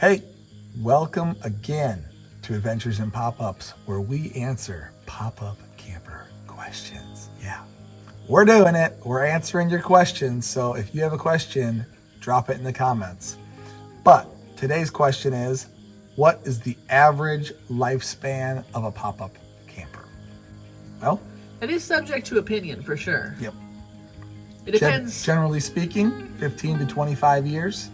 Hey, welcome again to Adventures in Pop-Ups, where we answer pop-up camper questions. Yeah, we're doing it. We're answering your questions. So if you have a question, drop it in the comments. But today's question is, what is the average lifespan of a pop-up camper? Well, it is subject to opinion for sure. Yep. It depends. Generally speaking, 15 to 25 years.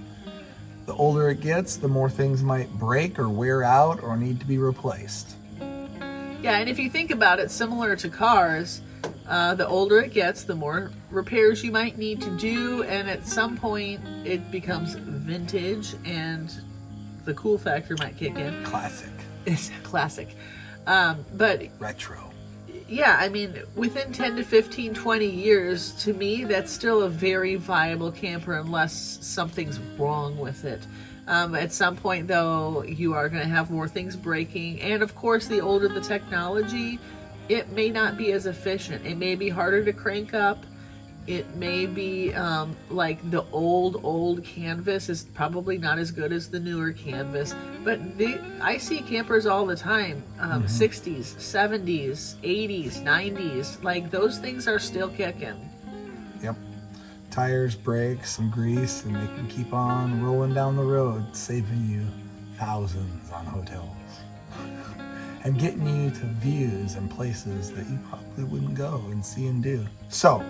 The older it gets, the more things might break or wear out or need to be replaced. Yeah, and if you think about it, similar to cars, the older it gets, the more repairs you might need to do, and at some point it becomes vintage and the cool factor might kick in. Classic. It's classic. But retro. Yeah, I mean, within 10 to 15, 20 years, to me, that's still a very viable camper unless something's wrong with it. At some point, though, you are going to have more things breaking. And, of course, the older the technology, it may not be as efficient. It may be harder to crank up. It may be like the old canvas is probably not as good as the newer canvas. But I see campers all the time, 60s, 70s, 80s, 90s. Like, those things are still kicking. Yep. Tires break, some grease, and they can keep on rolling down the road, saving you thousands on hotels. And getting you to views and places that you probably wouldn't go and see and do. So,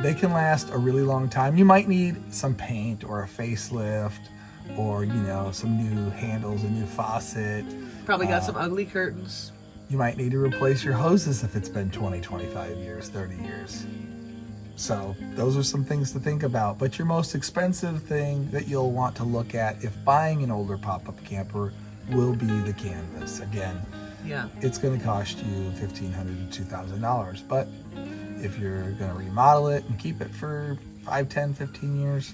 they can last a really long time. You might need some paint or a facelift or, some new handles, a new faucet. Probably got some ugly curtains. You might need to replace your hoses if it's been 20, 25 years, 30 years. So those are some things to think about. But your most expensive thing that you'll want to look at if buying an older pop-up camper will be the canvas. Again, yeah, it's going to cost you $1,500 to $2,000. But if you're going to remodel it and keep it for 5, 10, 15 years,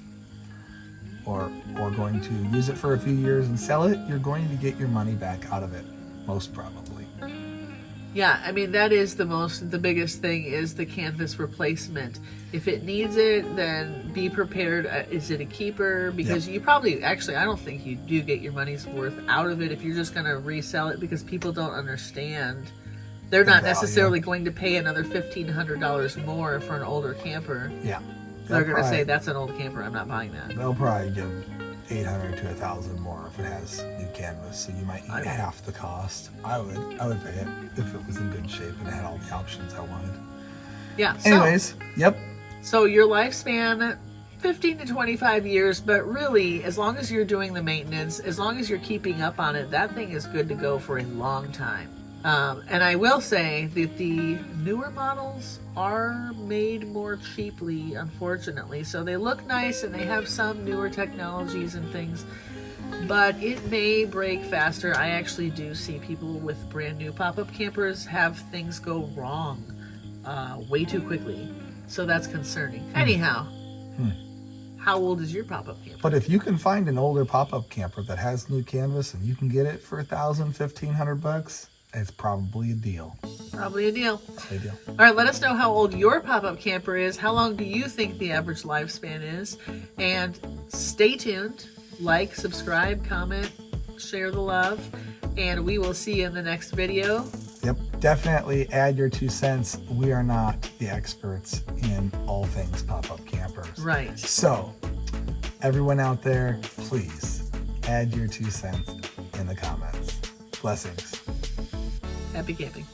or going to use it for a few years and sell it, you're going to get your money back out of it, most probably. Yeah, I mean, that is the biggest thing is the canvas replacement. If it needs it, then be prepared. Is it a keeper? Because you probably, actually, I don't think you do get your money's worth out of it if you're just going to resell it, because people don't understand. They're not necessarily going to pay another $1,500 more for an older camper. Yeah. They're going to say, that's an old camper, I'm not buying that. They'll probably give $800 to $1,000 more if it has new canvas, so you might need half the cost. I would pay it if it was in good shape and it had all the options I wanted. Yeah. Anyways, yep. So your lifespan, 15 to 25 years, but really, as long as you're doing the maintenance, as long as you're keeping up on it, that thing is good to go for a long time. And I will say that the newer models are made more cheaply, unfortunately. So they look nice and they have some newer technologies and things, but it may break faster. I actually do see people with brand new pop-up campers have things go wrong way too quickly. So that's concerning. Anyhow, how old is your pop-up camper? But if you can find an older pop-up camper that has new canvas and you can get it for $1,000, $1,500, it's probably a deal. Probably a deal. A deal. All right, let us know how old your pop-up camper is. How long do you think the average lifespan is? And stay tuned. Like, subscribe, comment, share the love, and we will see you in the next video. Yep, definitely add your 2 cents. We are not the experts in all things pop-up campers. Right. So, everyone out there, please add your 2 cents in the comments. Blessings. Happy camping.